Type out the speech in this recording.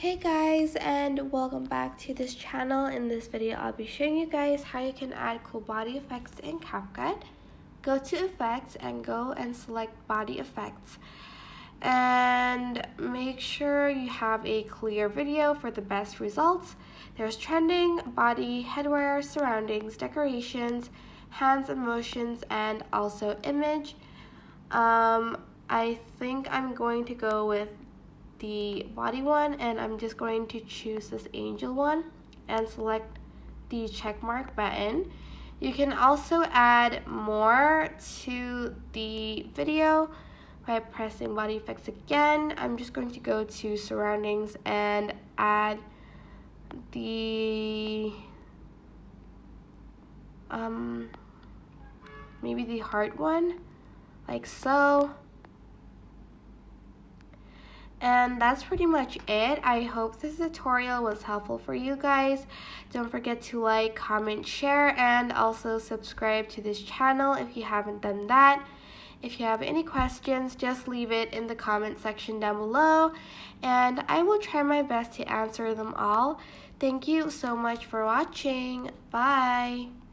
Hey guys, and welcome back to this channel. In this video I'll be showing you guys how you can add cool body effects in CapCut. Go to effects and go and select body effects, and make sure you have a clear video for the best results. There's trending, body, headwear, surroundings, decorations, hands and motions, and also image. I think I'm going to go with the body one, and I'm just going to choose this angel one and select the check mark button. You can also add more to the video by pressing body effects again. I'm just going to go to surroundings and add the maybe the heart one, like so. And that's pretty much it. I hope this tutorial was helpful for you guys. Don't forget to like, comment, share, and also subscribe to this channel if you haven't done that. If you have any questions, just leave it in the comment section down below, and I will try my best to answer them all. Thank you so much for watching. Bye!